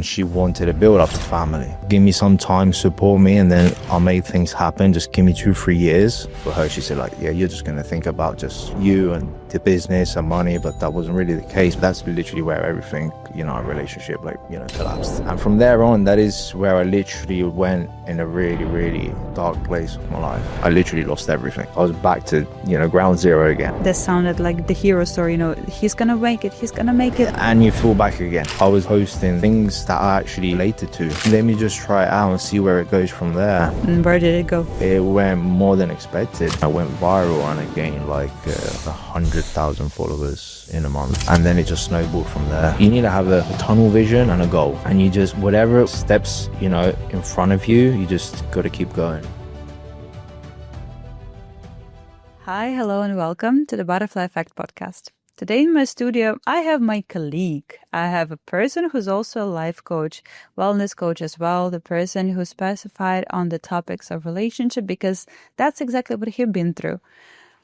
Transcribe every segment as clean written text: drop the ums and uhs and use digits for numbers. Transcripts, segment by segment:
she wanted to build up a family. Give me some time, support me, and then I'll make things happen. Just give me 2-3 years. For her, she said like, yeah, you're just going to think about just you and the business and money, but that wasn't really the case. That's literally where everything, our relationship collapsed. And from there on, that is where I literally went in a really, really dark place of my life. I literally lost everything. I was back to, ground zero again. This sounded like the hero story, he's gonna make it, And you fall back again. I was posting things that I actually related to. Let me just try it out and see where it goes from there. And where did it go? It went more than expected. I went viral and I gained like 100,000 followers in a month. And then it just snowballed from there. You need to have a tunnel vision and a goal. And you just, whatever steps, in front of you, you just got to keep going. Hi, hello, and welcome to the Butterfly Effect podcast. Today in my studio, I have my colleague. I have a person who's also a life coach, wellness coach as well, the person who specified on the topics of relationship because that's exactly what he'd been through.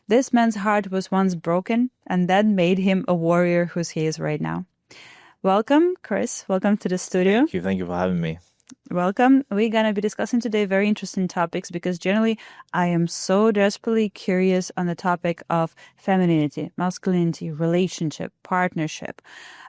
This man's heart was once broken, and that made him a warrior who he is right now. Welcome, Chris. Welcome to the studio. Thank you for having me. Welcome. We're going to be discussing today very interesting topics because generally I am so desperately curious on the topic of femininity, masculinity, relationship, partnership,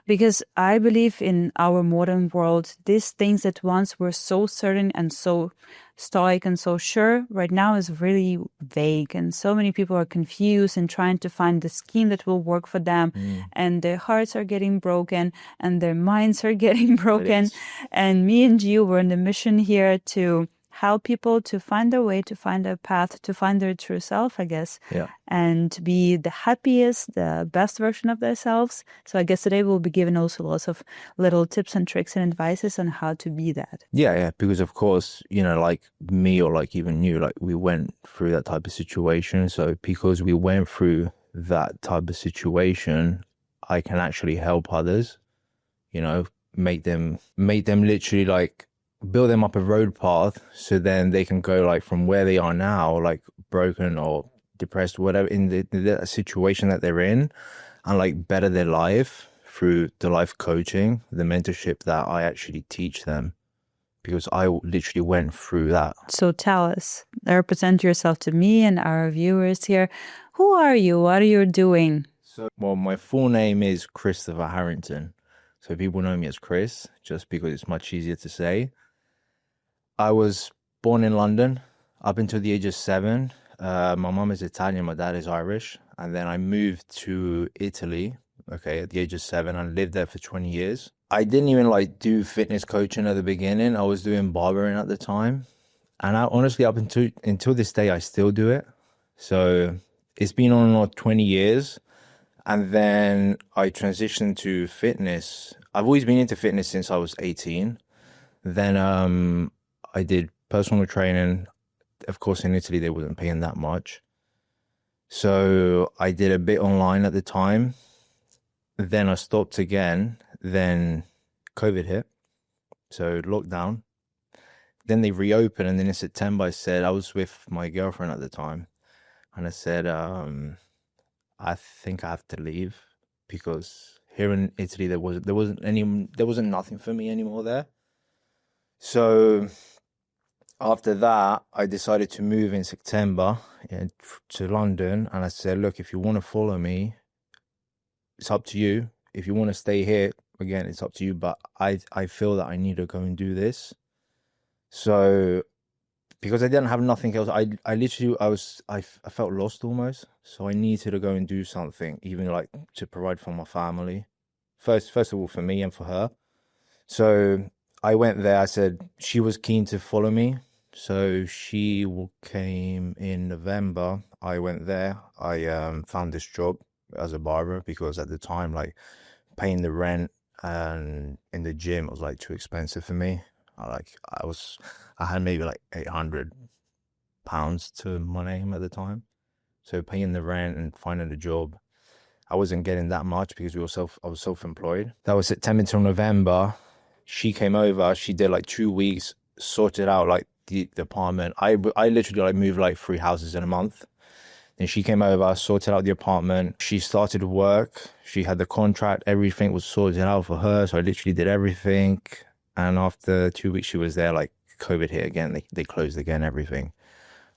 because I believe in our modern world, these things that once were so certain and so stoic and so sure, right now is really vague. And so many people are confused and trying to find the scheme that will work for them. And their hearts are getting broken and their minds are getting broken. And me and you were on the mission here to help people to find their way, to find their path, to find their true self, I guess, and to be the happiest, the best version of themselves. So I guess today we'll be giving also lots of little tips and tricks and advices on how to be that. Yeah, because of course, like me or like even you, like we went through that type of situation. So because we went through that type of situation, I can actually help others, make them literally like build them up a road path so then they can go like from where they are now, like broken or depressed, whatever, in the situation that they're in, and like better their life through the life coaching, the mentorship that I actually teach them, because I literally went through that. So tell us, represent yourself to me and our viewers here. Who are you? What are you doing? Well, my full name is Christopher Harrington. So people know me as Chris, just because it's much easier to say. I was born in London up until the age of 7. My mom is Italian, my dad is Irish. And then I moved to Italy, at the age of 7, and lived there for 20 years. I didn't even do fitness coaching at the beginning. I was doing barbering at the time. And I honestly, up until this day, I still do it. So it's been on and off 20 years. And then I transitioned to fitness. I've always been into fitness since I was 18. Then I did personal training. Of course, in Italy, they wasn't paying that much. So I did a bit online at the time. Then I stopped again. Then COVID hit. So lockdown. Then they reopened. And then in September, I was with my girlfriend at the time. And I said, I think I have to leave because here in Italy, there wasn't nothing for me anymore there. So after that, I decided to move in September to London. And I said, look, if you want to follow me, it's up to you. If you want to stay here, again, it's up to you. But I feel that I need to go and do this. So because I didn't have nothing else, I felt lost almost. So I needed to go and do something, even like to provide for my family. First of all, for me and for her. So I went there. I said she was keen to follow me. So she came in November. I went there. I found this job as a barber because at the time, like paying the rent and in the gym was like too expensive for me. I had maybe like £800 to my name at the time. So paying the rent and finding a job, I wasn't getting that much because I was self-employed. That was September till November. She came over. She did like 2 weeks, sorted out like the apartment. I literally like moved like 3 houses in a month. Then she came over, sorted out the apartment. She started work. She had the contract. Everything was sorted out for her. So I literally did everything. And after 2 weeks she was there, like COVID hit again. They closed again everything,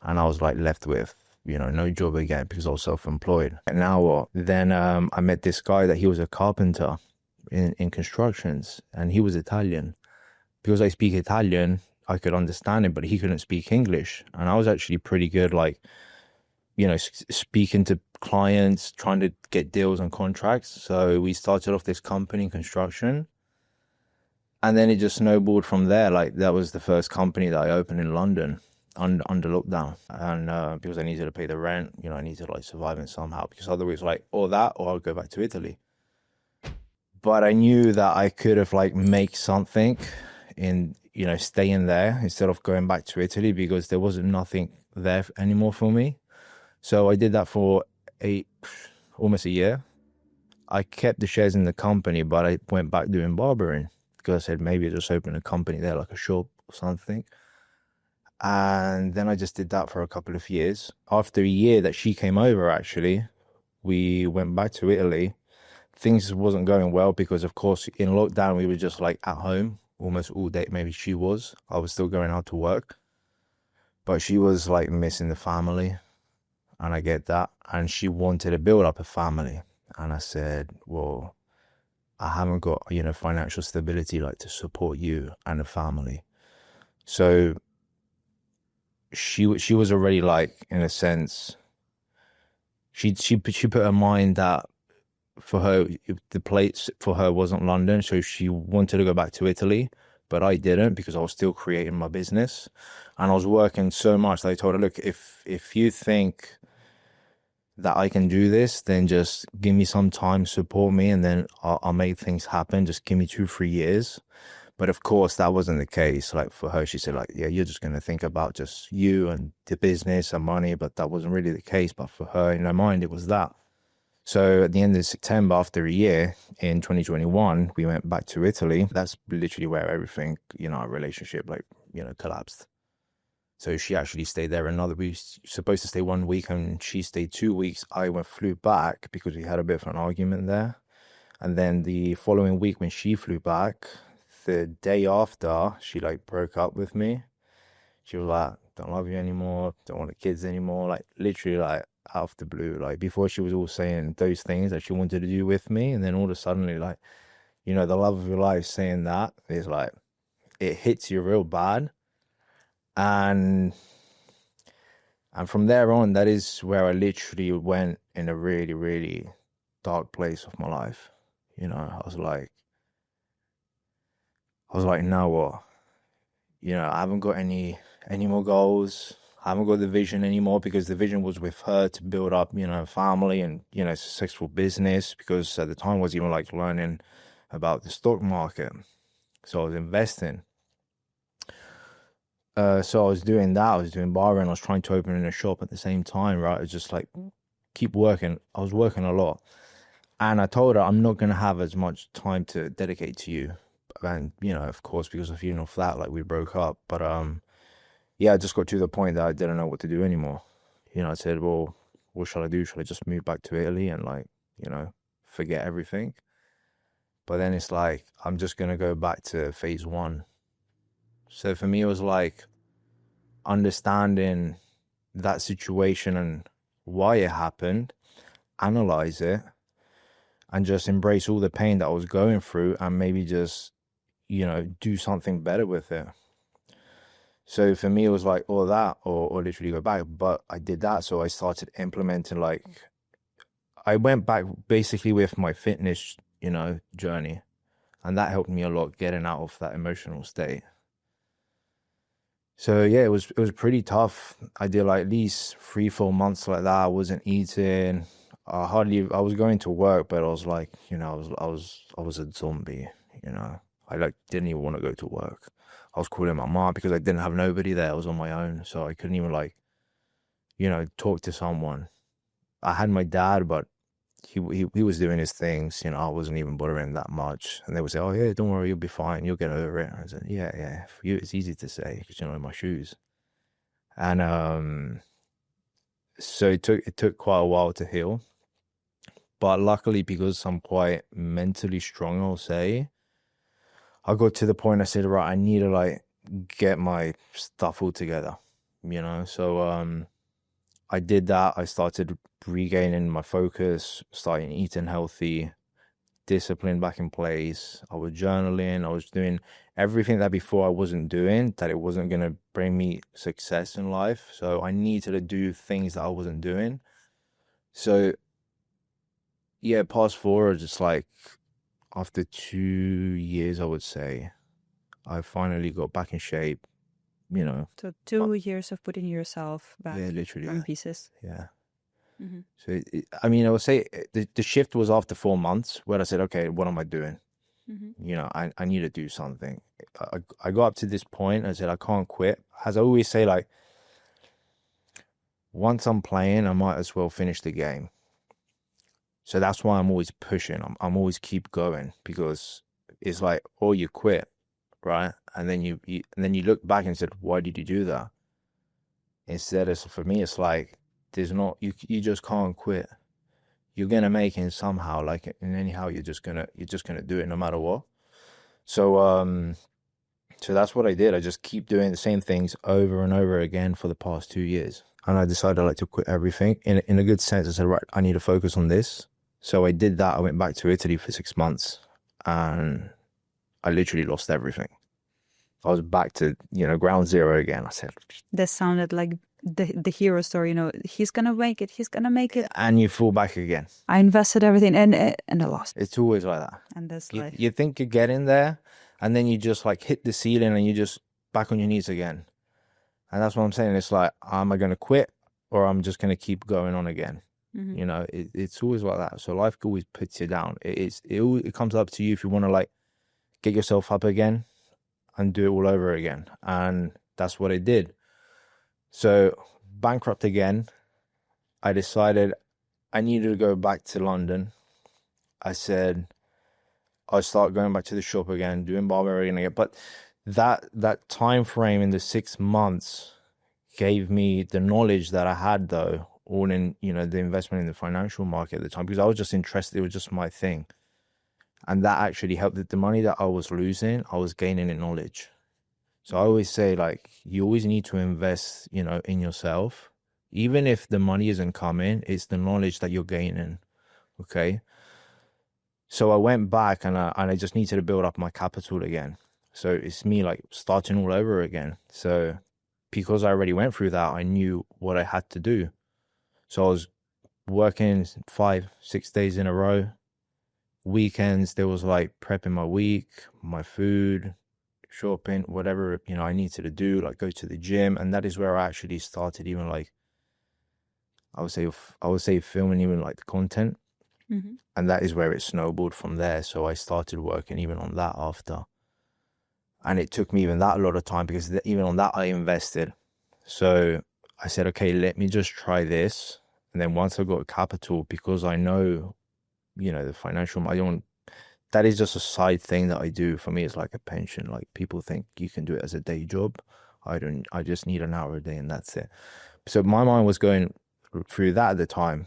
and I was like left with no job again because I was self-employed. And now what? Then I met this guy that he was a carpenter in constructions, and he was Italian. Because I speak Italian, I could understand him, but he couldn't speak English, and I was actually pretty good, like speaking to clients, trying to get deals and contracts. So we started off this company in construction, and then it just snowballed from there. Like that was the first company that I opened in London under lockdown, and because I needed to pay the rent, I needed to like survive it somehow. Because otherwise, like or that, or I'll go back to Italy. But I knew that I could have like make something in staying there instead of going back to Italy, because there wasn't nothing there anymore for me. So I did that for almost a year. I kept the shares in the company, but I went back doing barbering because I said maybe just open a company there, like a shop or something. And then I just did that for a couple of years. After a year that she came over, actually, we went back to Italy. Things wasn't going well because, of course, in lockdown, we were just like at home almost all day. Maybe she was. I was still going out to work. But she was like missing the family. And I get that. And she wanted to build up a family. And I said, well, I haven't got, financial stability like to support you and a family. So she was already like, in a sense, she put her mind that for her, the place for her wasn't London. So she wanted to go back to Italy, but I didn't because I was still creating my business and I was working so much that I told her, look, if you think that I can do this, then just give me some time, support me, and then I'll make things happen. Just give me 2-3 years. But of course, that wasn't the case. Like for her, she said, like, yeah, you're just going to think about just you and the business and money. But that wasn't really the case. But for her, in her mind, it was that. So at the end of September, after a year in 2021, we went back to Italy. That's literally where everything, our relationship, like, collapsed. So she actually stayed there we were supposed to stay 1 week and she stayed 2 weeks. Flew back because we had a bit of an argument there. And then the following week when she flew back, the day after, she like broke up with me. She was like, don't love you anymore, don't want the kids anymore. Like literally like out of the blue. Like before she was all saying those things that she wanted to do with me. And then all of a sudden, like, the love of your life saying that is like, it hits you real bad. And from there on, that is where I literally went in a really, really dark place of my life. I was like, now what? I haven't got any more goals. I haven't got the vision anymore because the vision was with her to build up, a family and, successful business, because at the time I was even like learning about the stock market. So I was investing. So I was doing that. I was doing barbering. I was trying to open in a shop at the same time, right? I was just like, keep working. I was working a lot. And I told her I'm not going to have as much time to dedicate to you. And, of course, because of, that, like we broke up. But, yeah, I just got to the point that I didn't know what to do anymore. I said, well, what shall I do? Shall I just move back to Italy and like, forget everything? But then it's like, I'm just going to go back to phase one. So for me, it was like understanding that situation and why it happened, analyze it, and just embrace all the pain that I was going through and maybe just, do something better with it. So for me, it was like all that or literally go back. But I did that. So I started implementing, like, I went back basically with my fitness, journey. And that helped me a lot getting out of that emotional state. So yeah, it was pretty tough. I did like at least 3-4 months like that. I wasn't eating. I was going to work, but I was like, I was a zombie, I like didn't even want to go to work. I was calling my mom because I didn't have nobody there. I was on my own, so I couldn't even like, talk to someone. I had my dad, but he was doing his things. I wasn't even bothering that much. And they would say, "Oh yeah, don't worry, you'll be fine. You'll get over it." I said, "Yeah. For you, it's easy to say because in my shoes." And so it took quite a while to heal, but luckily because I'm quite mentally strong, I'll say, I got to the point I said, right, I need to like get my stuff all together, you know? So I did that. I started regaining my focus, starting eating healthy, discipline back in place. I was journaling. I was doing everything that before I wasn't doing, that it wasn't going to bring me success in life. So I needed to do things that I wasn't doing. So yeah, past forward, just like after 2 years, I would say, I finally got back in shape, you know. So 2 years of putting yourself back Yeah, literally. from pieces. Yeah. Mm-hmm. So, I mean, I would say the shift was after 4 months where I said, okay, what am I doing? Mm-hmm. You know, I need to do something. I got up to this point. I said, I can't quit. As I always say, like, once I'm playing, I might as well finish the game. So that's why I'm always pushing. I'm always keep going, because it's like, oh, you quit, right? And then you look back and said, why did you do that? Instead, it's, for me, it's like, there's not, you just can't quit. You're gonna make it somehow, like, and anyhow, you're just gonna do it no matter what. So so that's what I did. I just keep doing the same things over and over again for the past 2 years. And I decided like to quit everything in a good sense. I said, right, I need to focus on this. So I did that. I went back to Italy for 6 months and I literally lost everything. I was back to, ground zero again. I said, That sounded like the hero story, he's gonna make it, he's gonna make it. and you fall back again. I invested everything and I lost. It's always like that. And that's You, life. you think you're getting there, and then you just like hit the ceiling and you just back on your knees again. And that's what I'm saying. It's like, am I going to quit, or I'm just going to keep going on again? Mm-hmm. It's always like that. So life always puts you down. It comes up to you if you want to like get yourself up again and do it all over again. And that's what I did. So bankrupt again, I decided I needed to go back to London. I said, I start going back to the shop again, doing barbering again. But that time frame in the 6 months gave me the knowledge that I had, though, all in, the investment in the financial market at the time, because I was just interested. It was just my thing. And that actually helped. The money that I was losing, I was gaining in knowledge. So I always say, like, you always need to invest, in yourself. Even if the money isn't coming, it's the knowledge that you're gaining. Okay. So I went back and I just needed to build up my capital again. So it's me like starting all over again. So because I already went through that, I knew what I had to do. So I was working 5-6 days in a row. Weekends, there was like prepping my week, my food, shopping, whatever, I needed to do, like go to the gym. And that is where I actually started even like, I would say filming even like the content. Mm-hmm. And that is where it snowballed from there. So I started working even on that after. And it took me even that a lot of time, because even on that I invested. So I said, okay, let me just try this. And then once I got capital, because I know, the financial, that is just a side thing that I do. For me, it's like a pension. Like people think you can do it as a day job. I just need an hour a day and that's it. So my mind was going through that at the time.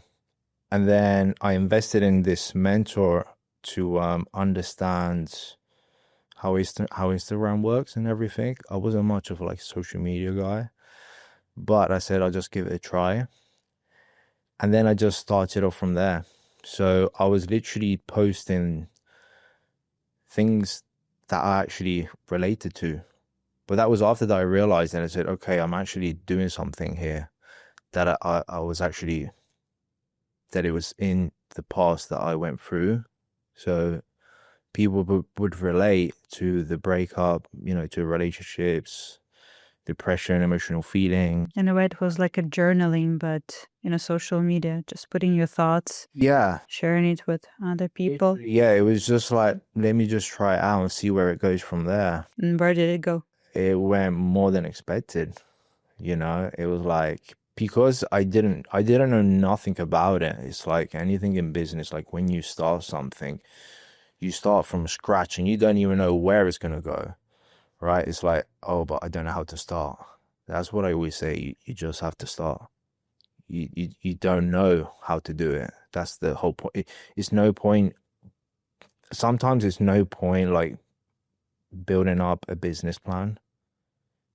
And then I invested in this mentor to understand how Instagram works and everything. I wasn't much of like a social media guy, but I said I'll just give it a try. And then I just started off from there. So I was literally posting things that I actually related to. But that was after that I realized, and I said, okay, I'm actually doing something here that I was actually, that it was in the past that I went through. So people would relate to the breakup, to relationships, depression, emotional feeling. In a way, it was like a journaling, but social media, just putting your thoughts, Yeah. sharing it with other people. Yeah, it was just like, let me just try it out and see where it goes from there. And where did it go? It went more than expected. It was like, because I didn't know nothing about it. It's like anything in business, like when you start something, you start from scratch and you don't even know where it's going to go, right? It's like, oh, but I don't know how to start. That's what I always say. You just have to start. You don't know how to do it. That's the whole point. It's no point. Sometimes it's no point like building up a business plan,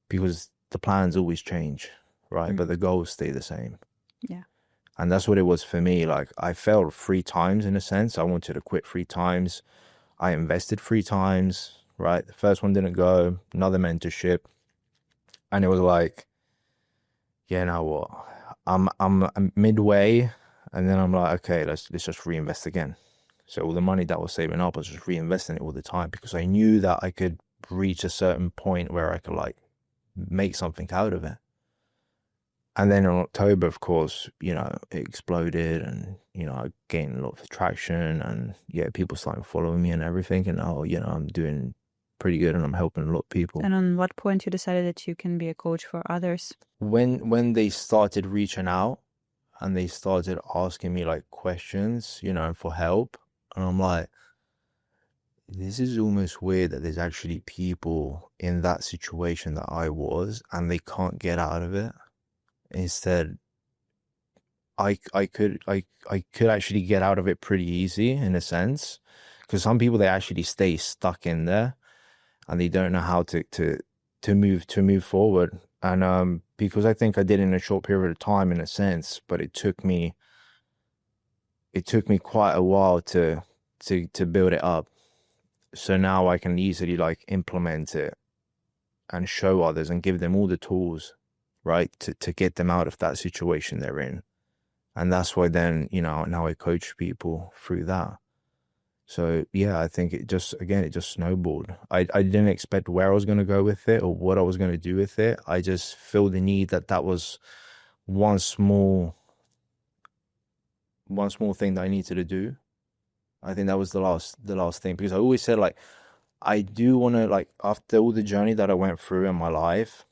because the plans always change, right? But the goals stay the same. Yeah. And that's what it was for me. Like, I failed 3 times in a sense. I wanted to quit 3 times. I invested 3 times, right? The first one didn't go, another mentorship. And it was like, yeah, now what? I'm midway, and then I'm like, okay, let's just reinvest again. So all the money that I was saving up, I was just reinvesting it all the time, because I knew that I could reach a certain point where I could like make something out of it. And then in October, of course, it exploded, and, I gained a lot of traction, and yeah, people started following me and everything. And I'm doing pretty good, and I'm helping a lot of people. And on what point you decided that you can be a coach for others? When they started reaching out and they started asking me like questions, for help, and I'm like, this is almost weird that there's actually people in that situation that I was, and they can't get out of it. Instead, I could actually get out of it pretty easy, in a sense, because some people, they actually stay stuck in there, and they don't know how to move forward. And because I think I did in a short period of time, in a sense, but it took me quite a while to build it up. So now I can easily like implement it and show others and give them all the tools, right, to get them out of that situation they're in. And that's why then, now I coach people through that. So yeah, I think it just snowballed. I didn't expect where I was going to go with it or what I was going to do with it. I just feel the need that was one small thing that I needed to do. I think that was the last thing, because I always said, like, I do want to, like, after all the journey that I went through in my life,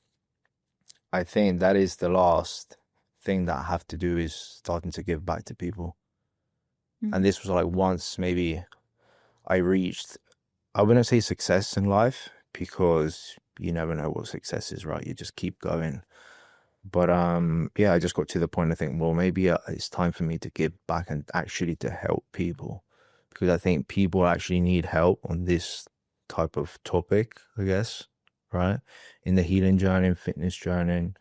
I think that is the last thing that I have to do, is starting to give back to people. And this was like, once maybe I reached, I wouldn't say success in life, because you never know what success is, right? You just keep going. But yeah, I just got to the point, I think, well, maybe it's time for me to give back and actually to help people, because I think people actually need help on this type of topic, I guess, right? In the healing journey, fitness journey,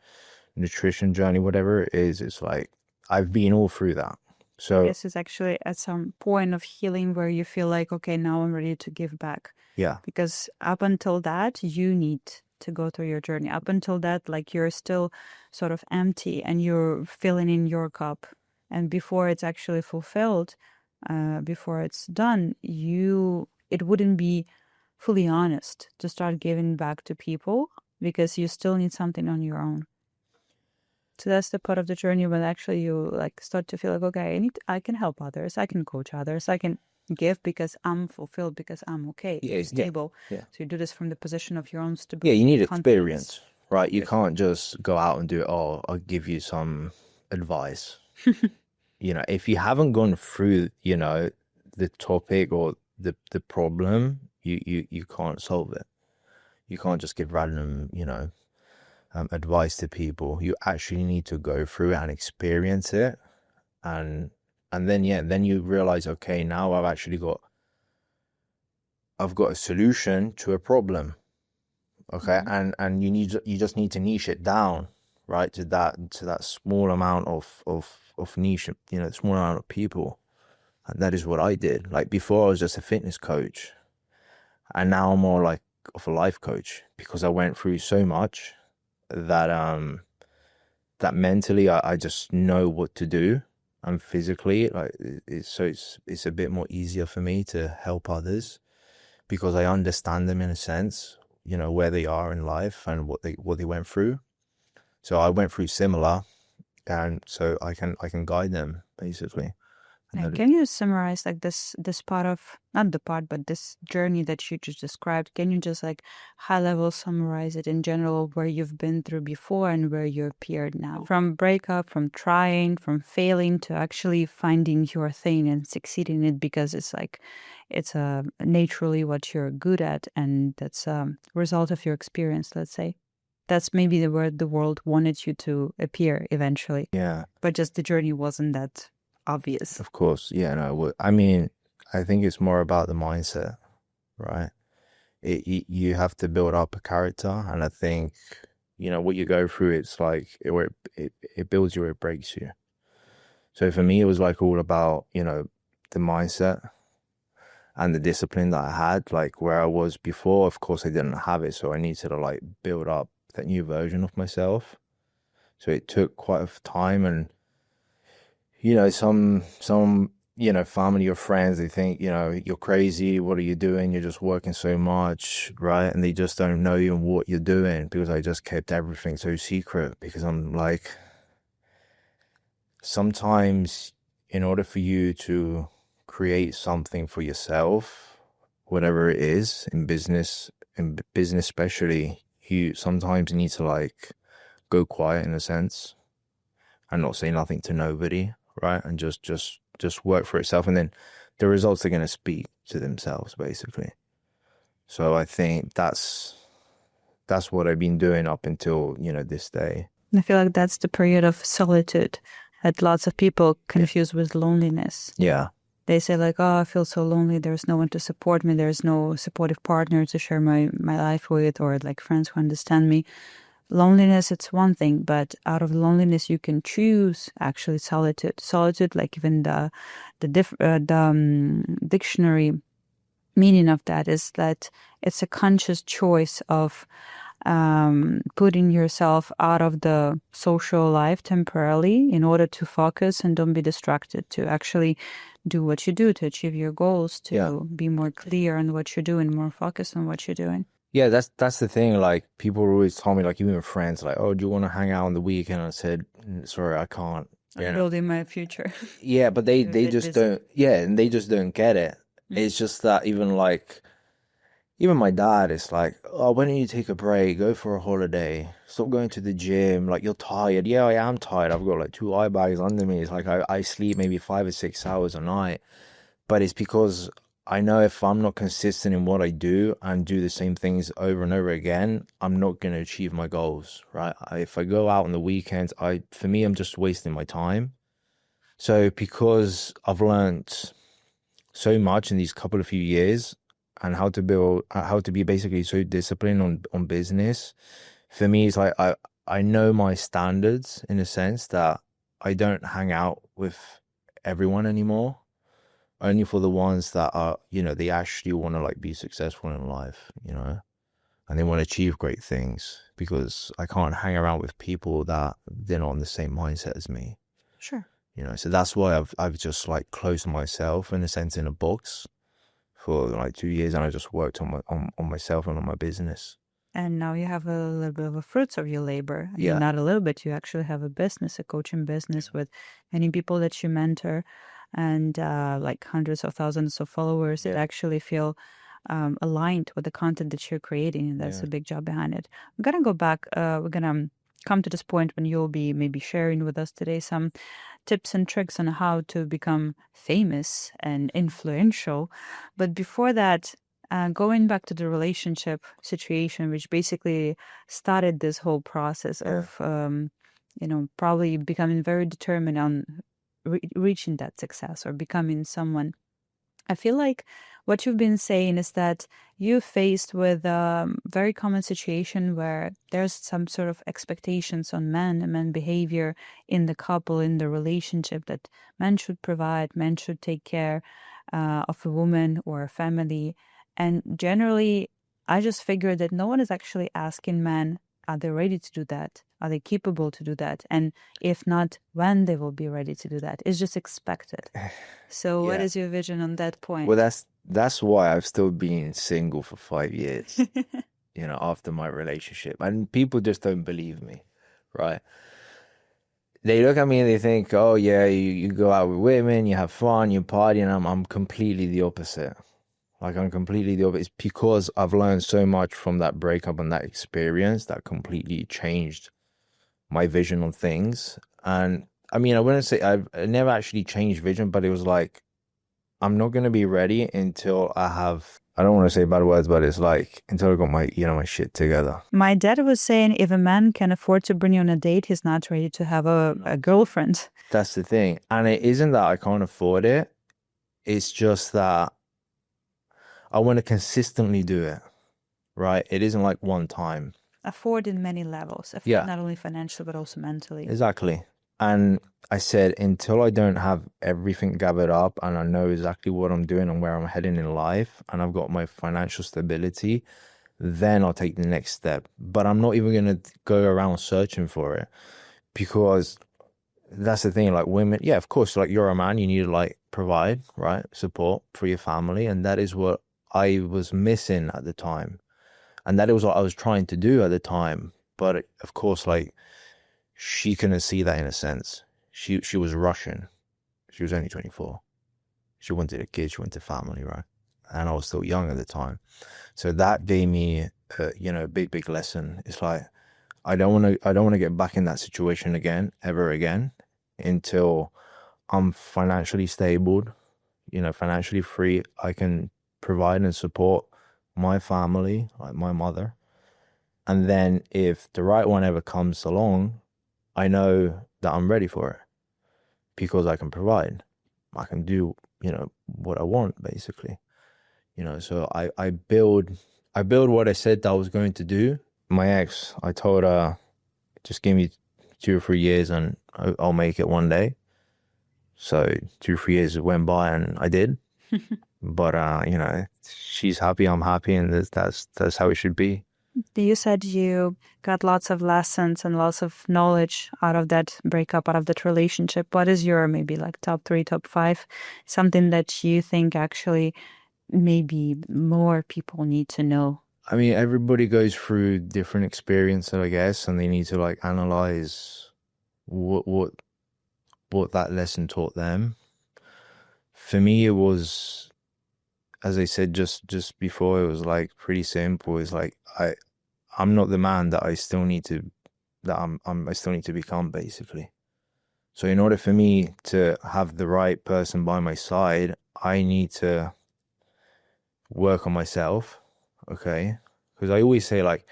nutrition journey, whatever it is, it's like, I've been all through that. So This is actually at some point of healing where you feel like, okay, now I'm ready to give back. yeah, Because up until that, you need to go through your journey. Up until that, like, you're still sort of empty and you're filling in your cup. And before it's actually fulfilled, before it's done, it wouldn't be fully honest to start giving back to people, because you still need something on your own. So that's the part of the journey when actually you like start to feel like, okay, I can help others, I can coach others, I can give because I'm fulfilled, because I'm okay, stable. yeah. So you do this from the position of your own stability. Yeah, you need experience, right? You can't just go out and do it. Oh, I'll give you some advice. If you haven't gone through, the topic or the problem, you can't solve it. You can't just give random, advice to people. You actually need to go through it and experience it, and then you realize, okay, now I've got a solution to a problem. Okay, and you just need to niche it down, right, to that small amount of niche, small amount of people. And that is what I did. Like, before I was just a fitness coach, and now I'm more like of a life coach, because I went through so much that that mentally I just know what to do, and physically, like, it's a bit more easier for me to help others, because I understand them in a sense, where they are in life and what they went through. So I went through similar, and so I can guide them, basically. And can you summarize like this part of, not the part, but this journey that you just described? Can you just like high level summarize it in general, where you've been through before and where you appeared now? From breakup, from trying, from failing, to actually finding your thing and succeeding in it, because it's naturally what you're good at, and that's a result of your experience, let's say. That's maybe the word the world wanted you to appear eventually. Yeah. But just the journey wasn't that obvious. Of course. Yeah, no, I mean, I think it's more about the mindset, right? you have to build up a character, and I think what you go through, it's like it builds you or it breaks you. So for me, it was like all about the mindset and the discipline that I had. Like where I was before, of course I didn't have it, so I needed to like build up that new version of myself. So it took quite a time, and some family or friends, they think you're crazy, what are you doing, you're just working so much, right? And they just don't know you and what you're doing, because I just kept everything so secret, because I'm like, sometimes in order for you to create something for yourself, whatever it is, in business especially, you sometimes need to like go quiet in a sense and not say nothing to nobody, right? And just work for itself, and then the results are going to speak to themselves, basically. So I think that's what I've been doing up until this day. I feel like that's the period of solitude that lots of people confuse with loneliness. Yeah. They say like, oh, I feel so lonely, there's no one to support me, there's no supportive partner to share my life with, or like friends who understand me. Loneliness, it's one thing, but out of loneliness you can choose actually solitude. Like even the dictionary meaning of that is that it's a conscious choice of putting yourself out of the social life temporarily in order to focus and don't be distracted, to actually do what you do, to achieve your goals, to be more clear on what you're doing, more focused on what you're doing. Yeah, that's the thing. Like people always tell me, like even friends, like, "Oh, do you want to hang out on the weekend?" I said, "Sorry, I can't." I'm building my future. Yeah, but they just don't. Yeah, and they just don't get it. It's just that even my dad is like, "Oh, why don't you take a break? Go for a holiday. Stop going to the gym. Like you're tired." Yeah, I am tired. I've got like 2 eye bags under me. It's like I sleep maybe 5 or 6 hours a night, but it's because I know if I'm not consistent in what I do and do the same things over and over again, I'm not going to achieve my goals, right? If I go out on the weekends, for me, I'm just wasting my time. So because I've learned so much in these couple of few years, and how to be basically so disciplined on business, for me, it's like I know my standards, in a sense that I don't hang out with everyone anymore. Only for the ones that are, they actually want to like be successful in life, and they want to achieve great things, because I can't hang around with people that they're not on the same mindset as me. Sure. So that's why I've just like closed myself, in a sense, in a box for like 2 years, and I just worked on myself and on my business. And now you have a little bit of the fruits of your labor. I Yeah. mean, not a little bit, you actually have a business, a coaching business with many people that you mentor, and like hundreds of thousands of followers that actually feel aligned with the content that you're creating. And that's a big job behind it. I'm going to go back. We're going to come to this point when you'll be maybe sharing with us today some tips and tricks on how to become famous and influential. But before that, going back to the relationship situation, which basically started this whole process of, probably becoming very determined on reaching that success or becoming someone. I feel like what you've been saying is that you're faced with a very common situation where there's some sort of expectations on men and men behavior in the couple, in the relationship, that men should provide, men should take care of a woman or a family. And generally, I just figured that no one is actually asking men, are they ready to do that? Are they capable to do that? And if not, when they will be ready to do that? It's just expected. So what is your vision on that point? Well, that's why I've still been single for 5 years, after my relationship. And people just don't believe me, right? They look at me and they think, oh yeah, you go out with women, you have fun, you party, and I'm completely the opposite. Like I'm completely the opposite. It's because I've learned so much from that breakup and that experience that completely changed my vision on things. And I mean, I wouldn't say I never actually changed vision, but it was like, I'm not going to be ready until I don't want to say bad words, but it's like until I got my shit together. My dad was saying if a man can afford to bring you on a date, he's not ready to have a girlfriend. That's the thing. And it isn't that I can't afford it. It's just that I want to consistently do it. right? It isn't like one time. Afford in many levels, Yeah, not only financial, but also mentally. exactly. And I said, until I don't have everything gathered up and I know exactly what I'm doing and where I'm heading in life, and I've got my financial stability, then I'll take the next step. But I'm not even going to go around searching for it, because that's the thing. Like, women, yeah, of course, like, you're a man, you need to like provide, right? Support for your family. And that is what I was missing at the time. And that is what I was trying to do at the time. But of course, like, she couldn't see that in a sense. She was Russian. She was only 24. She wanted a kid. She wanted family, right? And I was still young at the time. So that gave me, a big lesson. It's like, I don't want to get back in that situation again, ever again, until I'm financially stable, financially free. I can provide and support my family, like my mother. And then if the right one ever comes along, I know that I'm ready for it, because I can provide. I can do, what I want, basically. So I build what I said that I was going to do. My ex, I told her, just give me 2 or 3 years and I'll make it one day. So 2 or 3 years went by and I did. But she's happy, I'm happy, and that's how it should be. You said you got lots of lessons and lots of knowledge out of that breakup, out of that relationship. What is your maybe like top three, top five, something that you think actually maybe more people need to know? I mean, everybody goes through different experiences, I guess, and they need to like analyze what that lesson taught them. For me, it was, as I said just before, it was like pretty simple. It's like I'm not the man that I still need to I still need to become, basically. So in order for me to have the right person by my side, I need to work on myself, okay? Because I always say, like,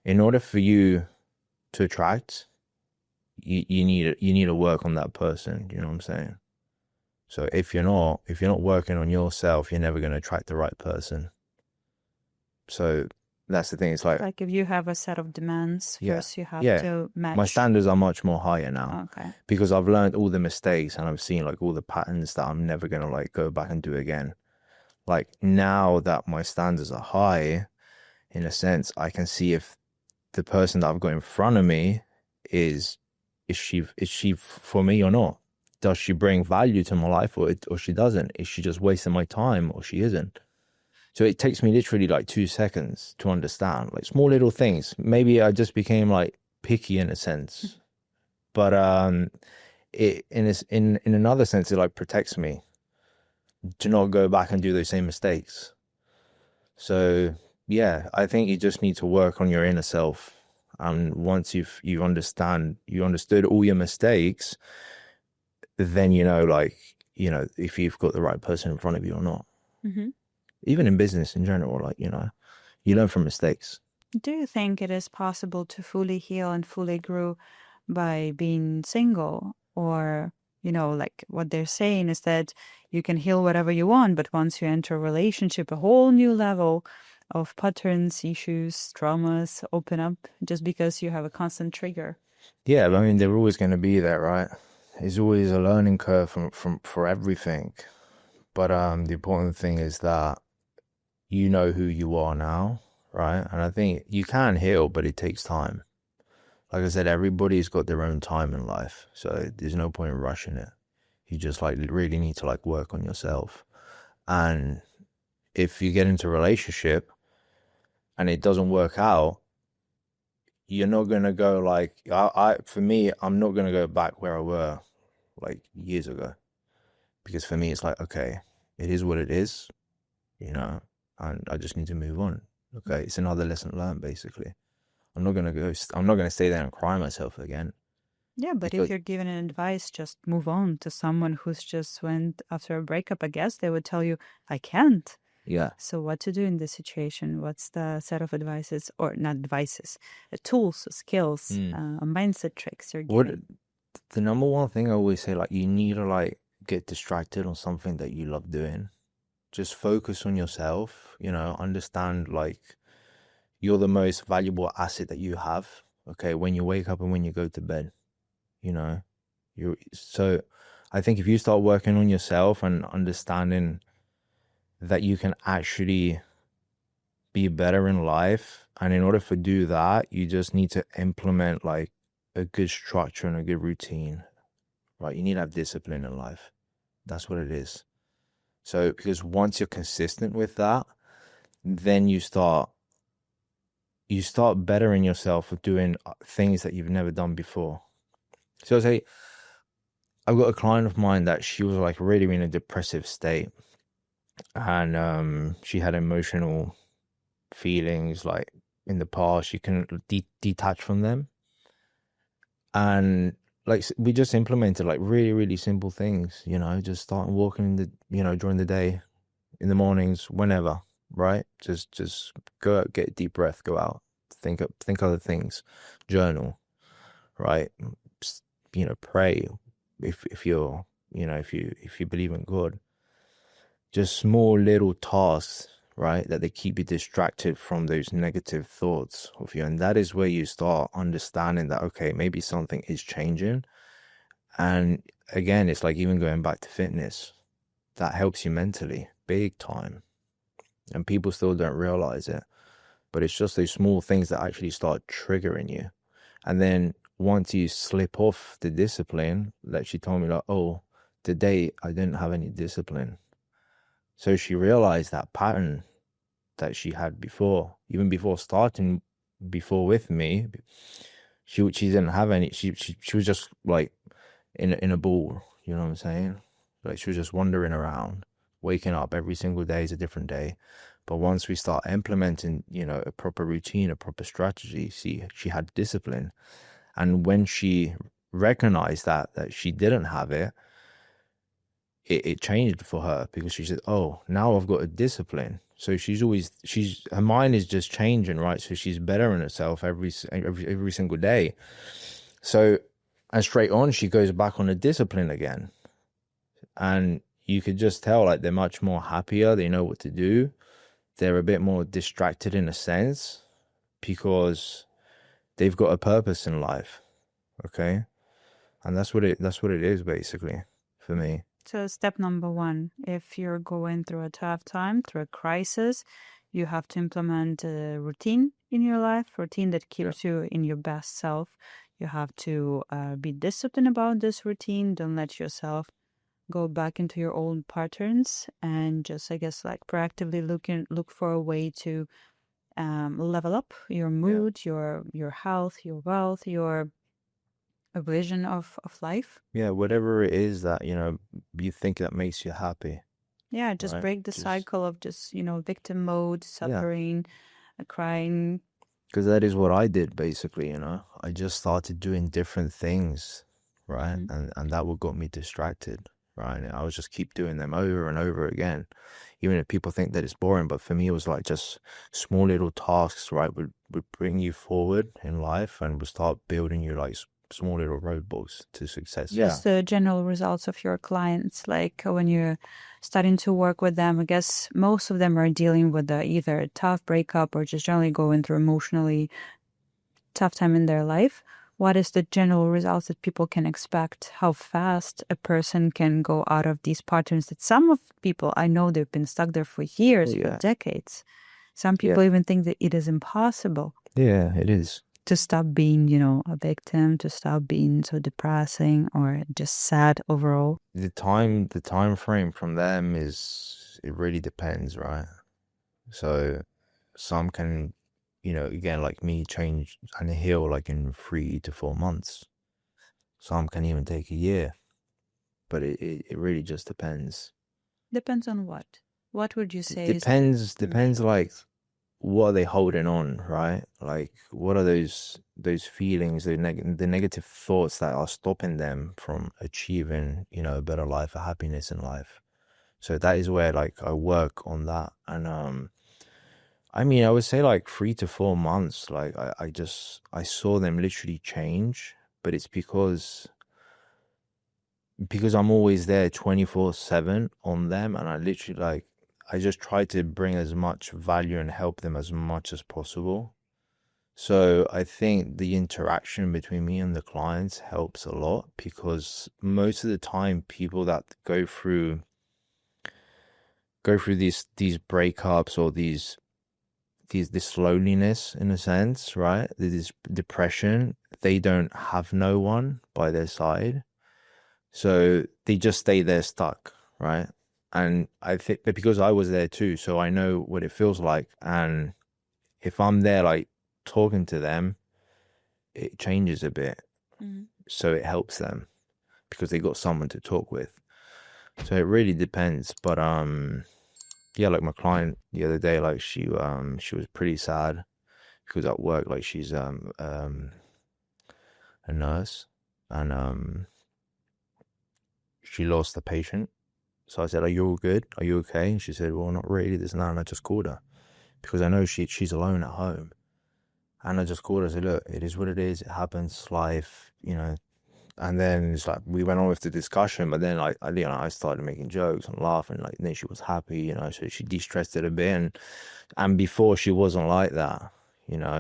in order for you to attract, you need to work on that person. You know what I'm saying? So if you're not working on yourself, you're never going to attract the right person. So that's the thing. It's like if you have a set of demands, yeah, first you have yeah. to match. My standards are much more higher now. Okay. Because I've learned all the mistakes and I've seen like all the patterns that I'm never gonna like go back and do again. Like, now that my standards are high, in a sense, I can see if the person that I've got in front of me is she for me or not? Does she bring value to my life, or she doesn't? Is she just wasting my time, or she isn't? So it takes me literally like 2 seconds to understand, like, small little things. Maybe I just became like picky in a sense, but it in another sense, it like protects me to not go back and do those same mistakes. So yeah, I think you just need to work on your inner self. And once you understood all your mistakes, then like, if you've got the right person in front of you or not. Mm-hmm. Even in business in general, like, you learn from mistakes. Do you think it is possible to fully heal and fully grow by being single? Or, like what they're saying is that you can heal whatever you want, but once you enter a relationship, a whole new level of patterns, issues, traumas open up just because you have a constant trigger. Yeah, I mean, they're always going to be there, right? There's always a learning curve for everything. But the important thing is that you know who you are now, right? And I think you can heal, but it takes time. Like I said, everybody's got their own time in life, so there's no point in rushing it. You just like really need to like work on yourself. And if you get into a relationship and it doesn't work out, you're not gonna go like for me, I'm not gonna go back where I were like years ago, because for me it's like, okay, it is what it is, and I just need to move on. Okay, it's another lesson learned, basically. I'm not gonna stay there and cry myself again. Yeah, but if you're given an advice, just move on to someone who's just went after a breakup, I guess they would tell you, I can't. Yeah. So what to do in this situation? What's the set of advices, or not advices, tools, skills, mindset tricks you're giving? The number one thing I always say, like, you need to like get distracted on something that you love doing. Just focus on yourself, understand like you're the most valuable asset that you have. Okay, when you wake up and when you go to bed, you know, so I think if you start working on yourself and understanding that you can actually be better in life, and in order to do that, you just need to implement like a good structure and a good routine, right? You need to have discipline in life. That's what it is. So because once you're consistent with that, then you start bettering yourself for doing things that you've never done before. So say I've got a client of mine that she was like really in a depressive state, and she had emotional feelings like in the past. She couldn't detach from them, and like we just implemented like really, really simple things, just starting walking in the during the day, in the mornings, whenever, right? Just go out, get a deep breath, go out, think other things, journal, right? Pray if you're, if you believe in God. Just small little tasks, right, that they keep you distracted from those negative thoughts of you. And that is where you start understanding that, okay, maybe something is changing. And again, it's like even going back to fitness, that helps you mentally big time. And people still don't realize it, but it's just those small things that actually start triggering you. And then once you slip off the discipline, like she told me, like, oh, today I didn't have any discipline. So she realized that pattern that she had before, even before starting before with me. She didn't have any. She was just like in a ball. You know what I'm saying? Like she was just wandering around, waking up every single day is a different day. But once we start implementing, a proper routine, a proper strategy, she had discipline. And when she recognized that she didn't have it changed for her, because she said, oh, now I've got a discipline. So her mind is just changing, right? So she's bettering herself every single day. So, and straight on, she goes back on the discipline again. And you could just tell, like, they're much more happier. They know what to do. They're a bit more distracted in a sense, because they've got a purpose in life. Okay. And that's what it is basically for me. So step number one, if you're going through a tough time, through a crisis, you have to implement a routine in your life, routine that keeps you in your best self. You have to be disciplined about this routine. Don't let yourself go back into your old patterns, and just, I guess, like proactively look for a way to level up your mood, your health, your wealth, your a vision of life. Yeah, whatever it is that, you think that makes you happy. Yeah, just break the cycle of just, victim mode, suffering, crying. Because that is what I did, basically, I just started doing different things, right? And that what got me distracted, right? And I was just keep doing them over and over again, even if people think that it's boring. But for me, it was like just small little tasks, right, would bring you forward in life and would start building you like small little roadblocks to success. Just the general results of your clients, like when you're starting to work with them, I guess most of them are dealing with either a tough breakup or just generally going through emotionally tough time in their life. What is the general results that people can expect? How fast a person can go out of these patterns that some of people, I know they've been stuck there for years, for decades. Some people even think that it is impossible. Yeah, it is. To stop being, a victim, to stop being so depressing or just sad overall. The time frame from them it really depends, right? So some can, again, like me, change and heal like in 3 to 4 months. Some can even take a year, but it really just depends. Depends on what? What would you say? Depends like, what are they holding on, right? Like, what are those feelings, the negative thoughts that are stopping them from achieving, a better life, a happiness in life? So that is where like I work on that. And I mean, I would say like 3 to 4 months. Like I saw them literally change, but it's because I'm always there 24/7 on them, and I literally like, I just try to bring as much value and help them as much as possible. So I think the interaction between me and the clients helps a lot, because most of the time people that go through these breakups, or this loneliness, in a sense, right? This depression, they don't have no one by their side. So they just stay there stuck, right? And I think that because I was there too, so I know what it feels like. And if I'm there, like, talking to them, it changes a bit. Mhm. So it helps them because they got someone to talk with. So it really depends. But yeah, like my client the other day, like she was pretty sad because at work, like she's a nurse, and she lost a patient. So I said, "Are you all good? Are you okay?" And she said, "Well, not really, this and that." And I just called her because I know she's alone at home. And I just called her and said, "Look, it is what it is. It happens, life, you know." And then it's like we went on with the discussion, but then I started making jokes and laughing. Like, then she was happy, so she de-stressed it a bit. And before, she wasn't like that.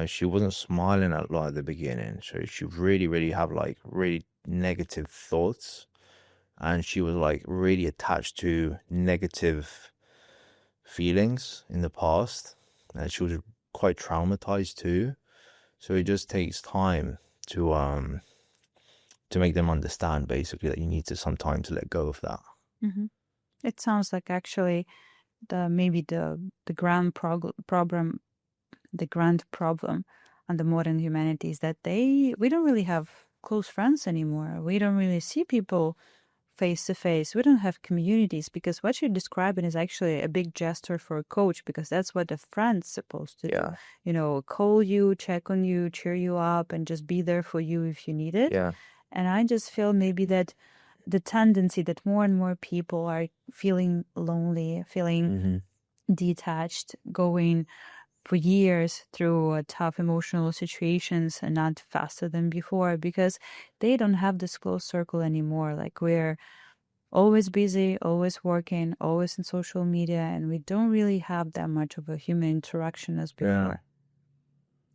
She wasn't smiling a lot at the beginning. So she really, really have like really negative thoughts, and she was like really attached to negative feelings in the past, and she was quite traumatized too. So it just takes time to make them understand, basically, that you need to sometimes let go of that. Mhm. It sounds like actually the grand problem, the grand problem on the modern humanity is that we don't really have close friends anymore. We don't really see people face to face. We don't have communities, because what you're describing is actually a big gesture for a coach, because that's what a friend's supposed to do. Yeah, Call you, check on you, cheer you up, and just be there for you if you need it. yeah, And I just feel maybe that the tendency that more and more people are feeling lonely, feeling hmm detached, going for years through tough emotional situations and not faster than before, because they don't have this close circle anymore. Like, we're always busy, always working, always in social media, and we don't really have that much of a human interaction as yeah. before.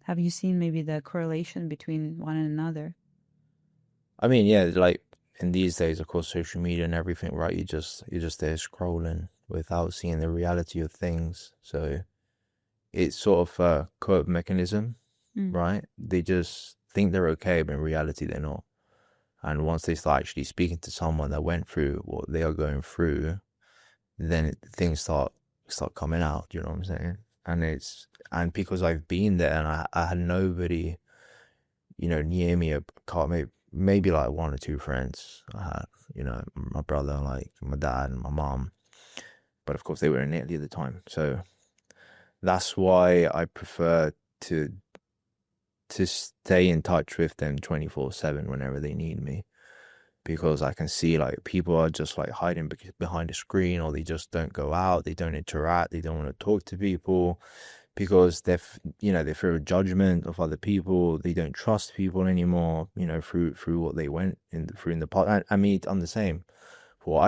Have you seen maybe the correlation between one and another? I mean, yeah, like in these days, of course, social media and everything, right? You're just there scrolling without seeing the reality of things. So it's sort of a cope mechanism, Mm. right? They just think they're okay, but in reality, they're not. And once they start actually speaking to someone that went through what they are going through, then things start coming out. Do you know what I'm saying? And because I've been there, and I had nobody, near me. I can't maybe like one or two friends I had. My brother, like my dad and my mom. But of course, they were in Italy at the time, so that's why I prefer to stay in touch with them 24/7 whenever they need me, because I can see like people are just like hiding behind a screen, or they just don't go out, they don't interact, they don't want to talk to people because they fear a judgment of other people, they don't trust people anymore, through what they went through in the past. I mean, I'm the same. For what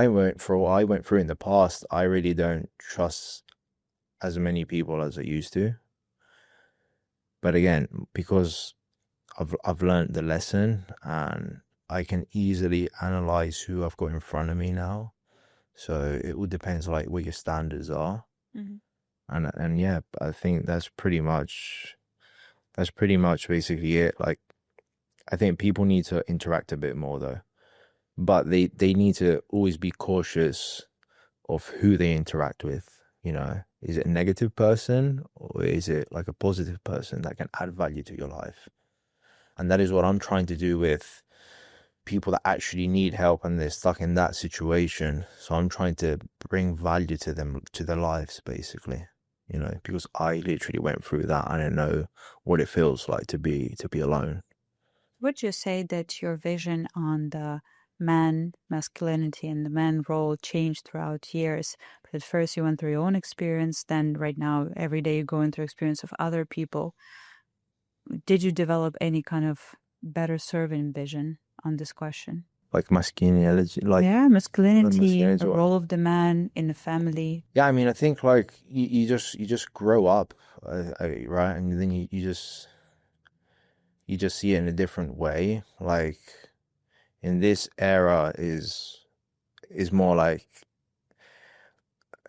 I went through in the past, I really don't trust as many people as I used to. But again, because I've learned the lesson, and I can easily analyze who I've got in front of me now. So it all depends like what your standards are. Mm-hmm. And yeah, I think that's pretty much basically it. Like, I think people need to interact a bit more though. But they need to always be cautious of who they interact with. Is it a negative person, or is it like a positive person that can add value to your life? And that is what I'm trying to do with people that actually need help and they're stuck in that situation. So I'm trying to bring value to them, to their lives, basically. Because I literally went through that. I don't know what it feels like to be alone. Would you say that your vision on the man masculinity and the man role changed throughout years? But at first you went through your own experience, then right now every day you're going through experience of other people. Did you develop any kind of better serving vision on this question? Like masculinity, like Yeah, not masculinity, masculinity. a role of the man in the family. Yeah, I mean, I think like you just grow up, right, and then you just you just see it in a different way. Like in this era is more like,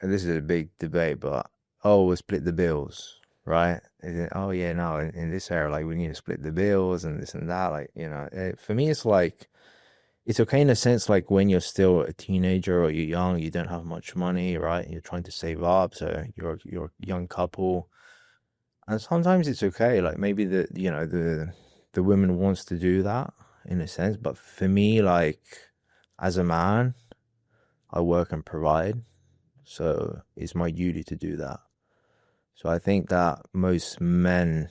and this is a big debate, but oh, we'll split the bills, right? Oh yeah, no, in this era, like we need to split the bills and this and that. Like, for me, it's like it's okay in a sense, like when you're still a teenager or you're young, you don't have much money, right? You're trying to save up, so you're a young couple, and sometimes it's okay. Like maybe the woman wants to do that in a sense, but for me, like as a man, I work and provide, so it's my duty to do that. So I think that most men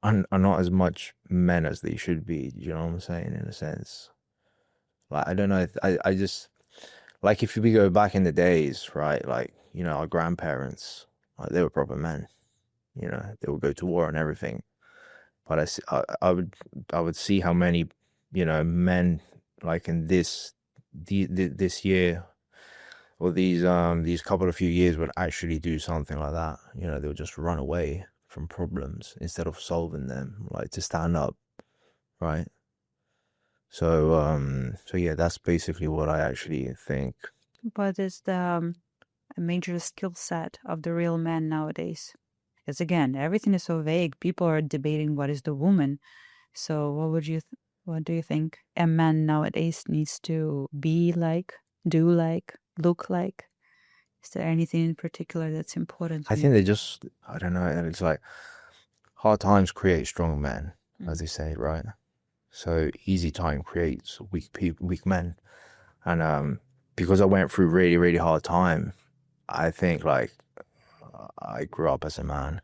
are not as much men as they should be. Do you know what I'm saying? In a sense, like I don't know. I just like if we go back in the days, right? Like our grandparents, like they were proper men. They would go to war and everything. But I would see how many men like in this year or these couple of few years would actually do something like that. They would just run away from problems instead of solving them, like to stand up, right? So yeah, that's basically what I actually think. What is the a major skill set of the real man nowadays? Because again, everything is so vague. People are debating what is the woman. So what do you think a man nowadays needs to be like, do like, look like? Is there anything in particular that's important I to think you? I don't know, it's like hard times create strong men, as they say, right? So easy time creates weak men. And because I went through really, really hard time, I think like I grew up as a man.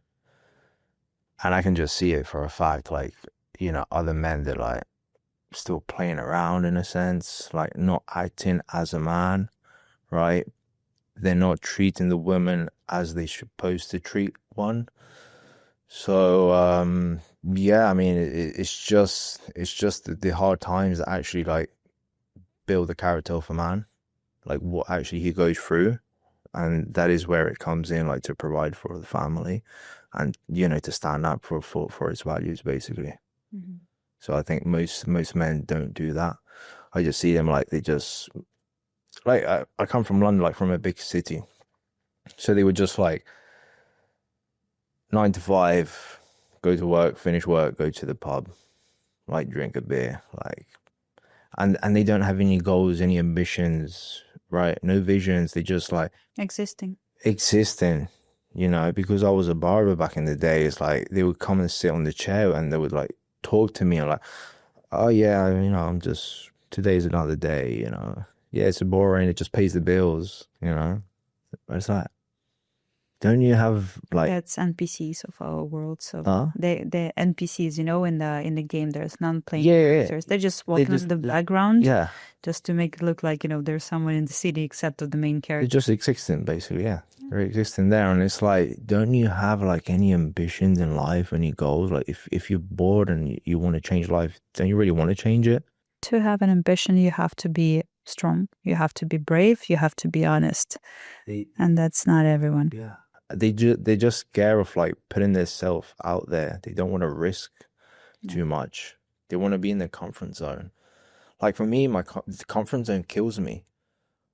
And I can just see it for a fact, like, other men that like still playing around in a sense, like not acting as a man, right? They're not treating the women as they supposed to treat one. So yeah, I mean it's just the hard times that actually like build the character of a man, like what actually he goes through, and that is where it comes in, like to provide for the family, and to stand up for its values basically. Mhm. So I think most men don't do that. I just see them like they just like I come from London, like from a big city, so they would just like 9 to 5, go to work, finish work, go to the pub, like drink a beer, like and they don't have any goals, any ambitions, right? No visions. They just like Existing. existing, because I was a barber back in the day. It's like they would come and sit on the chair and they would like talk to me and like, oh yeah, I'm just today's another day, yeah, it's boring, it just pays the bills. But it's like, don't you have like, That's NPCs of our world. So huh? the NPCs, in the game, there's non-playing Yeah, yeah, characters. They're just they walking in just the background yeah, just to make it look like, there's someone in the city except of the main they're character. just existing basically, yeah. They're existing there, and it's like, don't you have like any ambitions in life, any goals? Like if you're bored and you want to change life, don't you really want to change it? To have an ambition, you have to be strong. You have to be brave. You have to be honest. They And that's not everyone. Yeah. They're just scared of like putting themselves out there. They don't want to risk too much. They want to be in their comfort zone. Like for me, the comfort zone kills me.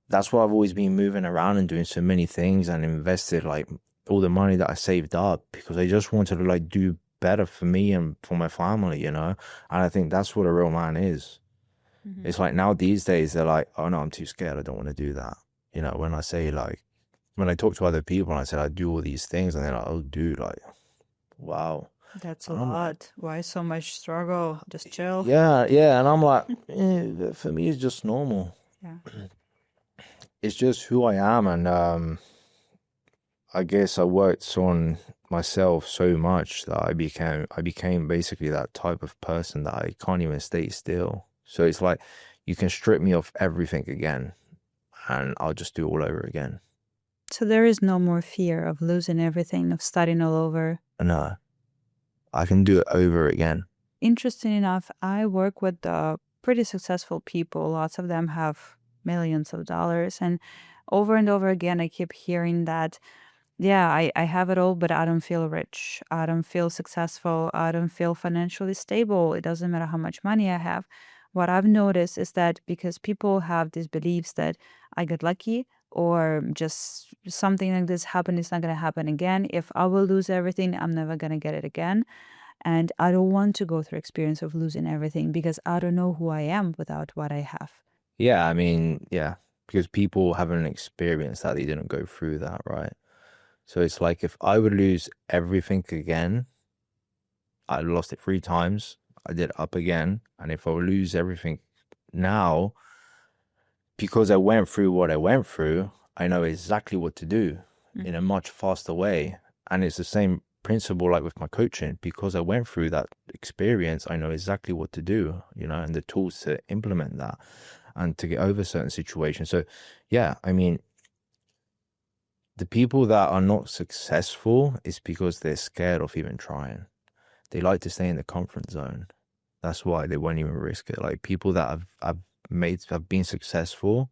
That's why I've always been moving around and doing so many things and invested like all the money that I saved up, because I just wanted to like do better for me and for my family. And I think that's what a real man is. Mhm. It's like now these days they're like, oh no, I'm too scared. I don't want to do that. When I say like, when I talk to other people and I said I do all these things, and they're like, oh dude, like, wow. That's a And I'm like, lot. Why so much struggle? Just chill. yeah, yeah. And I'm like, for me it's just normal. Yeah. It's just who I am. And I guess I worked on myself so much that I became basically that type of person that I can't even stay still. So it's like you can strip me of everything again and I'll just do it all over again. So there is no more fear of losing everything, of starting all over. No, I can do it over again. Interesting enough, I work with pretty successful people. Lots of them have millions of dollars. And over again, I keep hearing that Yeah, I have it all, but I don't feel rich. I don't feel successful. I don't feel financially stable. It doesn't matter how much money I have. What I've noticed is that because people have these beliefs that I got lucky or just something like this happened, it's not going to happen again. If I will lose everything, I'm never going to get it again. And I don't want to go through experience of losing everything because I don't know who I am without what I have. Yeah, I mean, yeah, because people haven't experienced that, they didn't go through that, right? So it's like if I would lose everything again, I lost it 3 times, I did it up again. And if I would lose everything now, because I went through what I went through, I know exactly what to do in a much faster way. And it's the same principle like with my coaching. Because I went through that experience, I know exactly what to do, and the tools to implement that and to get over certain situations. So, yeah, I mean, the people that are not successful is because they're scared of even trying. They like to stay in the comfort zone. That's why they won't even risk it. Like people that have been successful,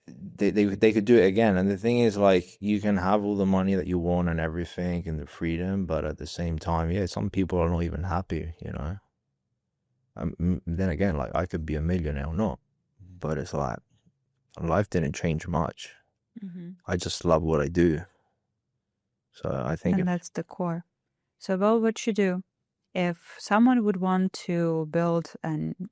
they could do it again. And the thing is, like, you can have all the money that you want and everything and the freedom, but at the same time, yeah, some people are not even happy. Then again, like, I could be a millionaire or not, but it's like life didn't change much. I just love what I do. So I think And that's the core. So about what you do, if someone would want to build an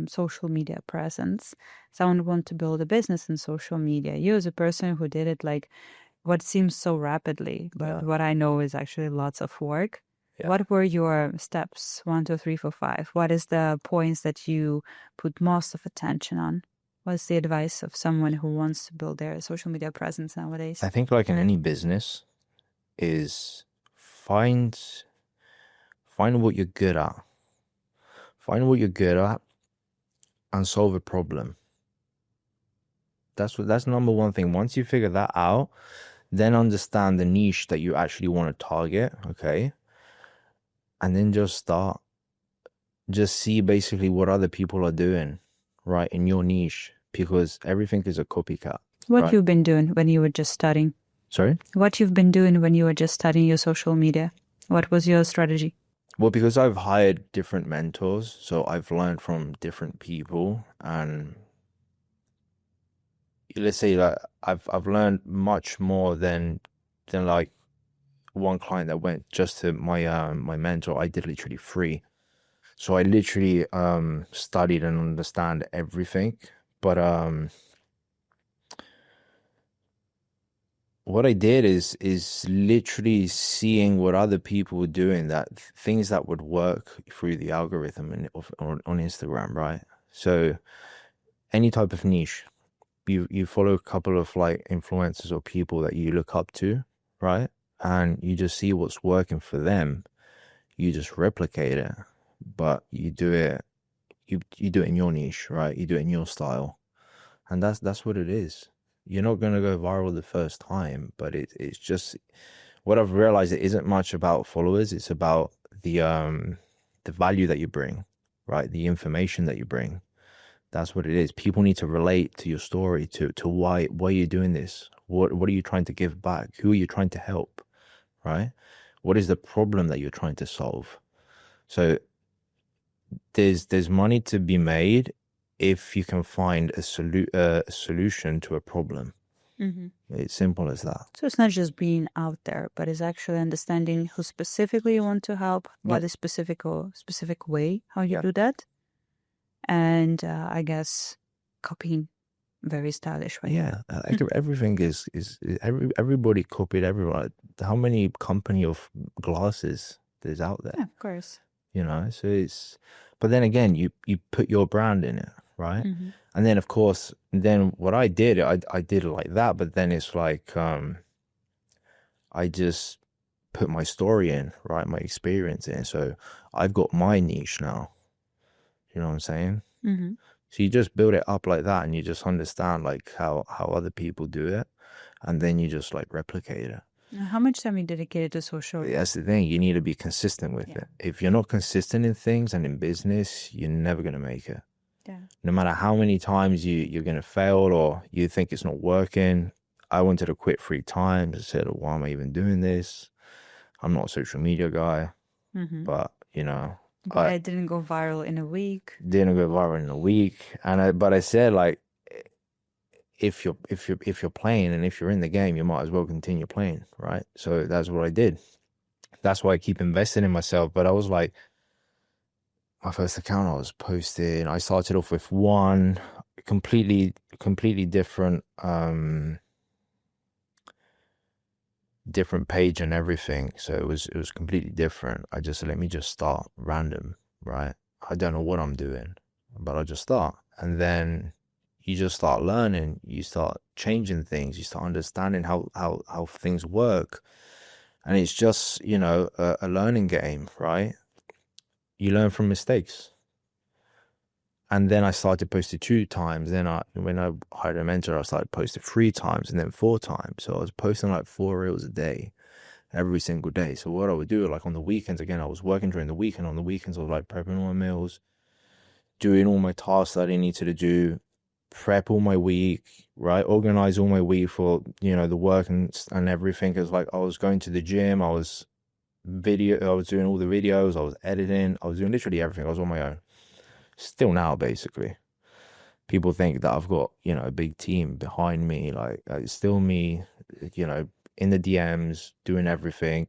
social media presence, someone would want to build a business in social media, you as a person who did it like what seems so rapidly, but what I know is actually lots of work. Yeah. What were your steps? 1, 2, 3, 4, 5. What is the points that you put most of attention on? What's the advice of someone who wants to build their social media presence nowadays? I think like in any business is find what you're good at. Find what you're good at and solve a problem. That's number one thing. Once you figure that out, then understand the niche that you actually want to target, okay? And then just start. Just see basically what other people are doing, right, in your niche, because everything is a copycat. What right? you've been doing when you were just studying? Sorry? What you've been doing when you were just studying your social media? What was your strategy? Well, because I've hired different mentors, so I've learned from different people, and let's say that I've learned much more than like one client that went just to my mentor. I did literally 3. So I literally studied and understand everything. But what I did is literally seeing what other people were doing, that things that would work through the algorithm and on Instagram, right? So any type of niche, you follow a couple of like influencers or people that you look up to, right? And you just see what's working for them. You just replicate it, but you do it in your niche, right? You do it in your style, and that's what it is. You're not gonna go viral the first time, but it's just what I've realized. It isn't much about followers. It's about the value that you bring, right? The information that you bring. That's what it is. People need to relate to your story, to why you're doing this. What are you trying to give back? Who are you trying to help, right? What is the problem that you're trying to solve? So there's money to be made if you can find a solution to a problem. It's simple as that. So it's not just being out there, but it's actually understanding who specifically you want to help, what is specific way how you do that, and I guess copying very stylish way. Yeah, everything is everybody copied everyone. How many company of glasses there's out there? Yeah, of course. So it's, but then again, you put your brand in it, right? And then of course, then what I did it like that, but then it's like I just put my story in, right? My experience in. So I've got my niche now. You know what I'm saying? So you just build it up like that, and you just understand like how other people do it, and then you just like replicate it. How much time you dedicated to social? That's the thing. You need to be consistent with it. If you're not consistent in things and in business, you're never gonna make it. No matter how many times you're gonna fail or you think it's not working, I wanted to quit 3 times. I said, why am I even doing this? I'm not a social media guy, Mm-hmm. but But I I didn't go viral in a week. didn't go viral in a week. But I said, like, if you're playing and if you're in the game, you might as well continue playing, right? So that's what I did. That's why I keep investing in myself. But I was like, my first account I was posting, I started off with one completely different page and everything. So it was completely different. I just said, let me just start random, right? I don't know what I'm doing, but I'll just start. And then you just start learning, you start changing things, you start understanding how things work. And it's just, a learning game, right? You learn from mistakes. And then I started posting 2 times. Then when I hired a mentor, I started posting 3 times and then 4 times. So I was posting like 4 reels a day, every single day. So what I would do, like on the weekends, again, I was working during the weekend. On the weekends, I was like prepping all my meals, doing all my tasks that I needed to do, prep all my week, right? Organize all my week for, the work and everything. Cause like I was going to the gym, I was doing all the videos, I was editing, I was doing literally everything. I was on my own. Still now, basically. People think that I've got, a big team behind me. Like, it's still me, in the DMs, doing everything.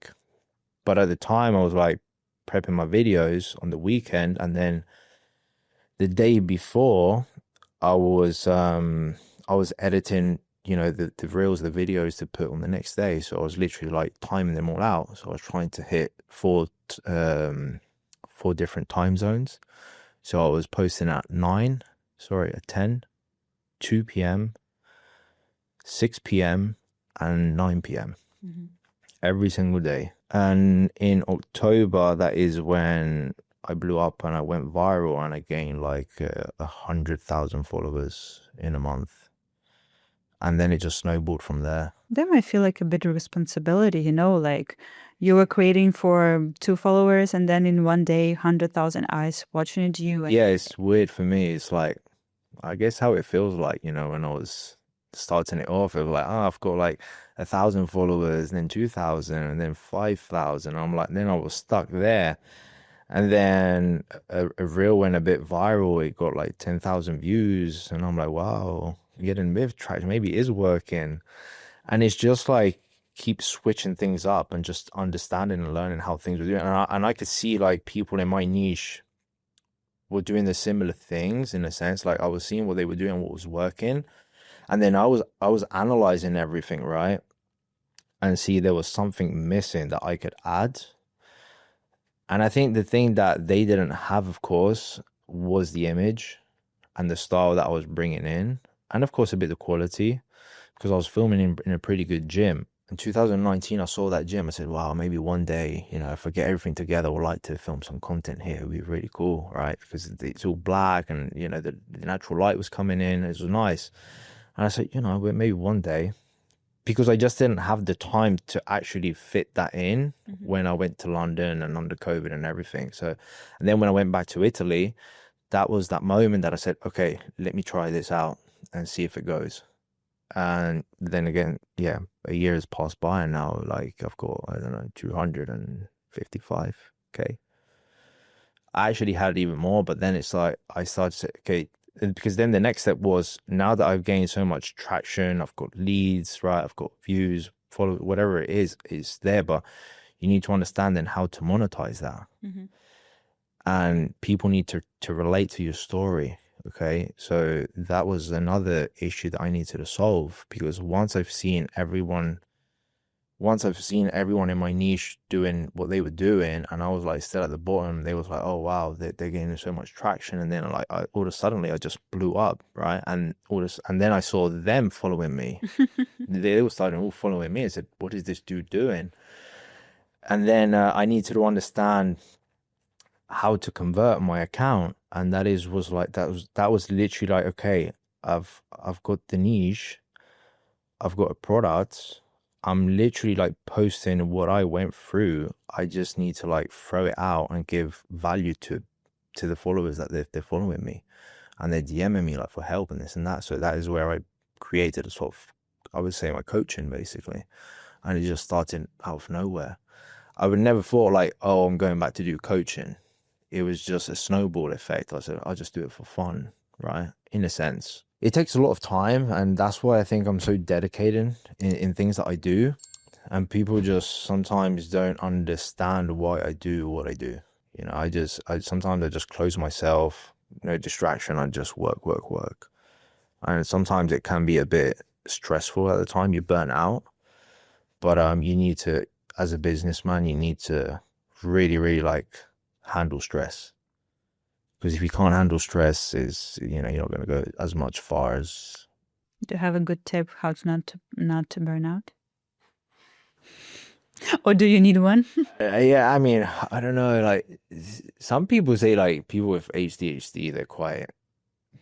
But at the time, I was like prepping my videos on the weekend. And then the day before, I was editing, the reels, the videos to put on the next day. So I was literally like timing them all out. So I was trying to hit four different time zones. So I was posting at 10, 2 p.m., 6 p.m., and 9 p.m. Mm-hmm. every single day. And in October, that is when I blew up and I went viral and I gained like 100,000 followers in a month. And then it just snowballed from there. That might feel like a bit of responsibility, like you were creating for 2 followers and then in one day, 100,000 eyes watching it you. And Yeah, it's weird for me. It's like, I guess how it feels like, when I was starting it off, it was like, I've got like 1,000 followers, and then 2,000, and then 5,000. I'm like, then I was stuck there. And then a reel went a bit viral. It got like 10,000 views, and I'm like, wow, getting a bit of traction. Maybe it is working. And it's just like keep switching things up and just understanding and learning how things were doing. And I could see like people in my niche were doing the similar things in a sense. Like I was seeing what they were doing, what was working, and then I was analyzing everything, right? And see there was something missing that I could add. And I think the thing that they didn't have, of course, was the image and the style that I was bringing in, and of course a bit of quality, because I was filming in a pretty good gym. In 2019, I saw that gym. I said, wow, maybe one day, if I get everything together, I would like to film some content here. It would be really cool, right? Because it's all black and, the natural light was coming in. It was nice. And I said, maybe one day, because I just didn't have the time to actually fit that in when I went to London and under COVID and everything. So, and then when I went back to Italy, that was that moment that I said, okay, let me try this out and see if it goes. And then again, yeah, a year has passed by and now like I've got, I don't know, 255K. I actually had even more, but then it's like I started to say, okay, because then the next step was, now that I've gained so much traction, I've got leads, right? I've got views, follow, whatever it is there, but you need to understand then how to monetize that. Mm-hmm. And people need to relate to your story. Okay, so that was another issue that I needed to solve, because once I've seen everyone in my niche doing what they were doing, and I was like still at the bottom, they was like, oh wow, they're getting so much traction, and then like all of a sudden I just blew up, right? And then I saw them following me. They all started all following me. I said, what is this dude doing? And then I needed to understand how to convert my account, and that was literally like, okay, I've got the niche, I've got a product, I'm literally like posting what I went through. I just need to like throw it out and give value to the followers that they're following me, and they're DMing me like for help and this and that. So that is where I created a sort of I would say, my coaching basically. And it just started out of nowhere. I would never thought like, oh, I'm going back to do coaching. It was just a snowball effect. I said, I'll just do it for fun, right? In a sense. It takes a lot of time, and that's why I think I'm so dedicated in things that I do. And people just sometimes don't understand why I do what I do. You know, sometimes I just close myself, no distraction, I just work, work, work. And sometimes it can be a bit stressful at the time, you burn out. But you need to, as a businessman, you need to really, really like handle stress. Because if you can't handle stress, you're not going to go as much far as. Do you have a good tip how to not to burn out? Or do you need one? Yeah, I mean, I don't know. Like, some people say like people with ADHD, they're quite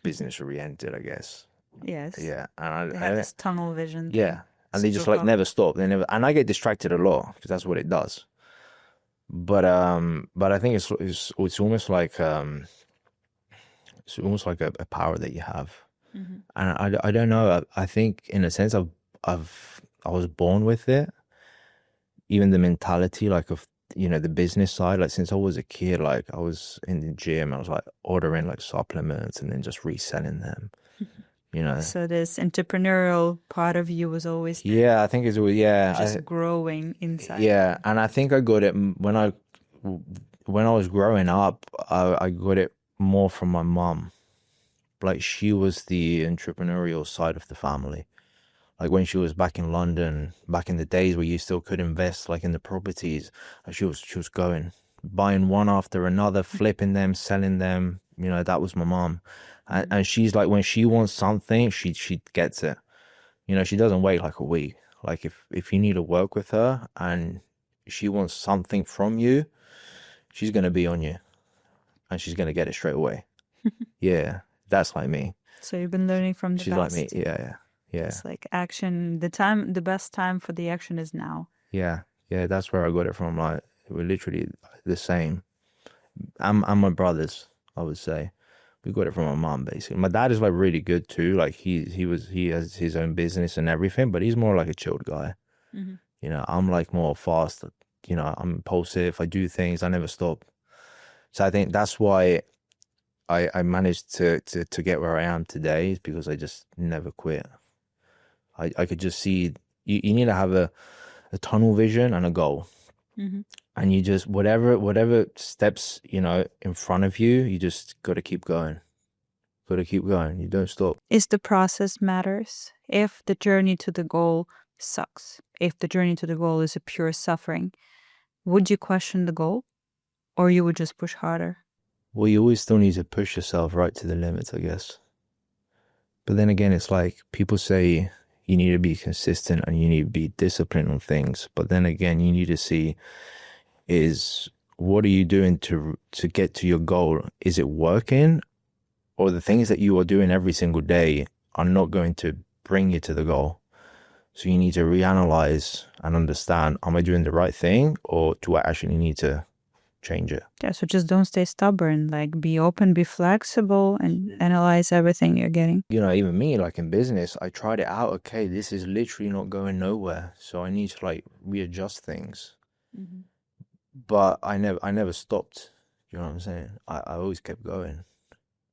business oriented, I guess. Yes. Yeah, and They have this tunnel vision. Yeah, and they just like never stop. They never, and I get distracted a lot because that's what it does. But I think it's almost like a power that you have. Mm-hmm. And I don't know. I think in a sense I was born with it. Even the mentality like of the business side, like since I was a kid, like I was in the gym, I was like ordering like supplements and then just reselling them. So this entrepreneurial part of you was always there. Yeah, I think it's always just growing inside. Yeah, and I think I got it when I was growing up. I got it more from my mom. Like she was the entrepreneurial side of the family. Like when she was back in London, back in the days where you still could invest like in the properties, she was going, buying one after another, flipping them, selling them. That was my mom. And she's like, when she wants something, she gets it. She doesn't wait like a week. Like if you need to work with her and she wants something from you, she's gonna be on you, and she's gonna get it straight away. Yeah, that's like me. So you've been learning from the She's best. like me. Yeah. It's like action. The best time for the action is now. Yeah, that's where I got it from. Like we're literally the same. I'm my brothers, I would say. We got it from my mom, basically. My dad is like really good too. Like he has his own business and everything, but he's more like a chilled guy. Mm-hmm. I'm like more fast. I'm impulsive. I do things. I never stop. So I think that's why I managed to get where I am today, is because I just never quit. I could just see you need to have a tunnel vision and a goal. Mm-hmm. And you just, whatever steps, in front of you, you just got to keep going. Got to keep going. You don't stop. Is the process matters. If the journey to the goal sucks, if the journey to the goal is a pure suffering, would you question the goal, or you would just push harder? Well, you always still need to push yourself right to the limits, I guess. But then again, it's like people say you need to be consistent and you need to be disciplined on things. But then again, you need to see is what are you doing to get to your goal? Is it working? Or the things that you are doing every single day are not going to bring you to the goal. So you need to reanalyze and understand, am I doing the right thing, or do I actually need to change it? Yeah, so just don't stay stubborn. Like be open, be flexible, and analyze everything you're getting. Even me, like in business, I tried it out. Okay, this is literally not going nowhere. So I need to like readjust things. Mm-hmm. But I never stopped. You know what I'm saying? I always kept going.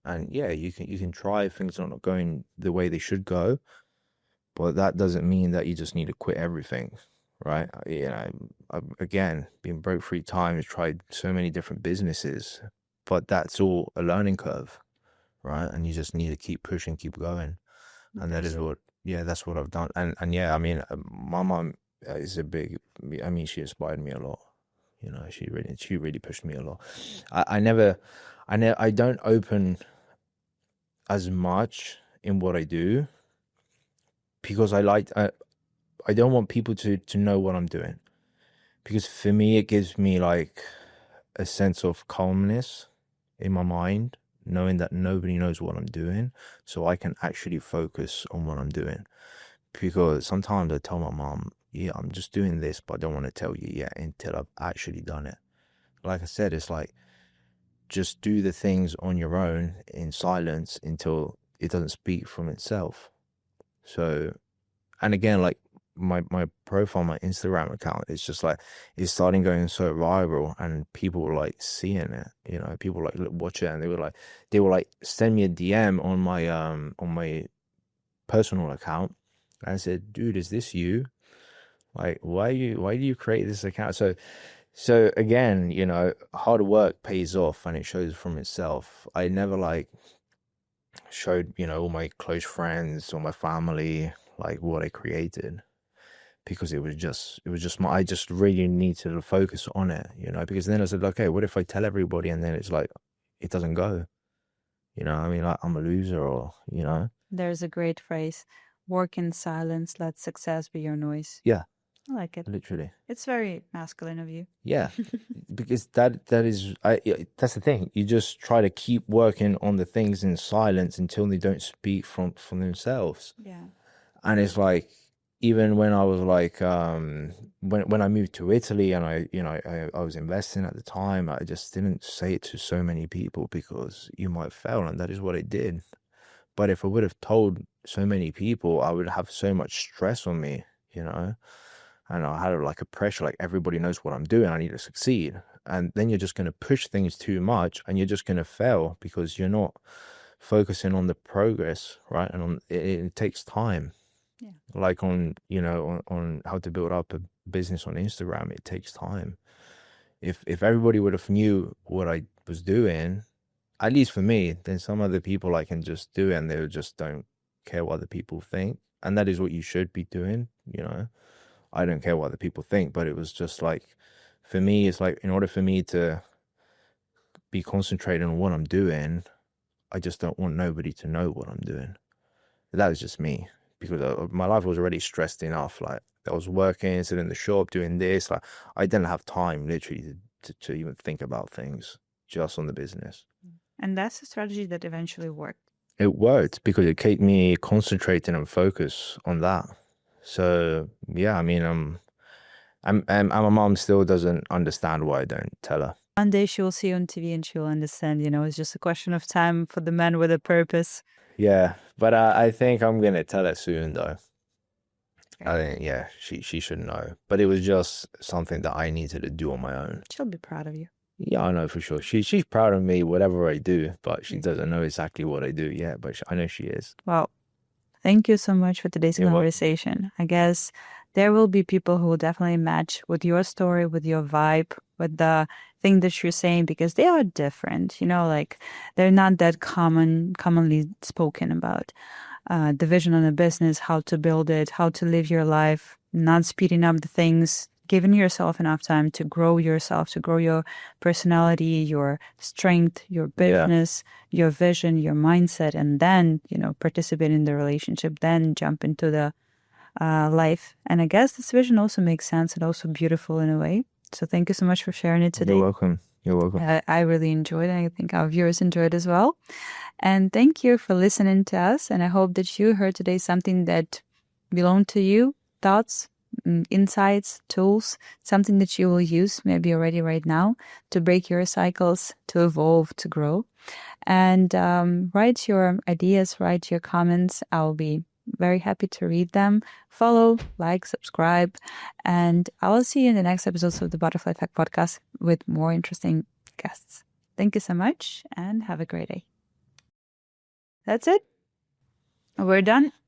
And yeah, you can try, things are not going the way they should go, but that doesn't mean that you just need to quit everything, right? I've again been broke 3 times, tried so many different businesses, but that's all a learning curve, right? And you just need to keep pushing, keep going, and that is that's what I've done. And yeah, I mean, my mom is a big. I mean, she inspired me a lot. She really pushed me a lot. I don't open as much in what I do because I don't want people to know what I'm doing, because for me it gives me like a sense of calmness in my mind, knowing that nobody knows what I'm doing, so I can actually focus on what I'm doing. Because sometimes I tell my mom, yeah, I'm just doing this, but I don't want to tell you yet until I've actually done it. Like I said, it's like just do the things on your own in silence until it doesn't speak from itself. So, And again, like my profile, my Instagram account, it's just like it's starting going so viral, and people were like seeing it. You know, people like watch it, and they were like send me a DM on my personal account. And I said, dude, is this you? Like, why do you create this account? So again, you know, hard work pays off and it shows from itself. I never like showed, you know, all my close friends or my family like what I created, because it was just my, I just really needed to focus on it, you know, because then I said, okay, what if I tell everybody and then it's like it doesn't go, you know? I mean, like I'm a loser, or you know. There's a great phrase: work in silence, let success be your noise. Yeah, I like it. literally. It's very masculine of you. Yeah, because that is that's the thing. You just try to keep working on the things in silence until they don't speak from themselves. Yeah. And it's like, even when I was like when I moved to Italy, and I was investing at the time, I just didn't say it to so many people because you might fail, and that is what I did. But if I would have told so many people, I would have so much stress on me, you know. And I had like a pressure, like everybody knows what I'm doing, I need to succeed. And then you're just going to push things too much, and you're just going to fail because you're not focusing on the progress, right? And on it takes time. Yeah. Like on, you know, on how to build up a business on Instagram, it takes time. If everybody would have knew what I was doing, at least for me, then some other people I can just do it and they just don't care what other people think. And that is what you should be doing, you know. I don't care what other people think, but it was just like, for me, it's like, in order for me to be concentrated on what I'm doing, I just don't want nobody to know what I'm doing. That was just me, because my life was already stressed enough. Like I was working, sitting in the shop, doing this. Like I didn't have time literally to even think about things, just on the business. And that's a strategy that eventually worked. It worked because it kept me concentrating and focused on that. So yeah, I mean, and my mom still doesn't understand why I don't tell her. One day she will see you on TV and she'll understand, you know, it's just a question of time for the man with a purpose. Yeah, but I think I'm gonna tell her soon, though. Okay. I think, yeah, she should know. But it was just something that I needed to do on my own. She'll be proud of you. Yeah, I know for sure. She's proud of me, whatever I do, but she Yeah. doesn't know exactly what I do yet. But I know she is. Well, thank you so much for today's You're welcome. conversation. I guess there will be people who will definitely match with your story, with your vibe, with the thing that you're saying, because they are different, you know, like they're not that commonly spoken about. The vision on a business, how to build it, how to live your life, not speeding up the things, giving yourself enough time to grow yourself, to grow your personality, your strength, your business, your vision, your mindset, and then, you know, participate in the relationship, then jump into the life. And I guess this vision also makes sense and also beautiful in a way. So thank you so much for sharing it today. You're welcome. You're welcome. I really enjoyed it. I think our viewers enjoyed as well. And thank you for listening to us. And I hope that you heard today something that belonged to you, thoughts, insights, tools, something that you will use maybe already right now to break your cycles, to evolve, to grow. And write your ideas, write your comments. I'll be very happy to read them. Follow, like, subscribe, and I will see you in the next episodes of the Butterfly Effect podcast with more interesting guests. Thank you so much and have a great day. That's it. We're done.